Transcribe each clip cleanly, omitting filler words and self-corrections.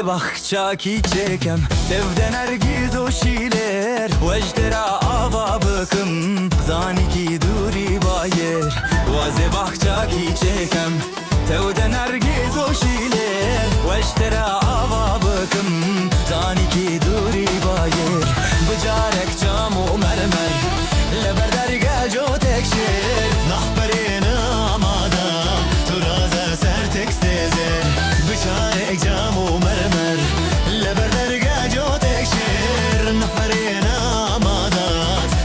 Baxçekî çêkim tevden ergiz o şîler Wejdera ava bıkım zanîkî dûrî bayêr Wezê Baxçekî çêkim tevden ergiz o şîler Wejdera ava bıkım zanîkî dûrî bayêr Bicarek cam û mermer leber dergeh co tekşêr Nahberên amada tu raze ser tekstêzer Bicarek cam û mermer leber dergeh co tekşêr Nahberên amada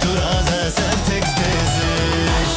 tu raze ser tekstêzer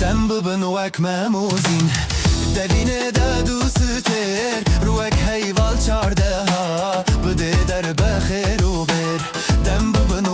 Dem bibin wek memûzîn devînê de du stêr Rûwek heyval çardeha bidê derbe xêr û bêr Dem bibin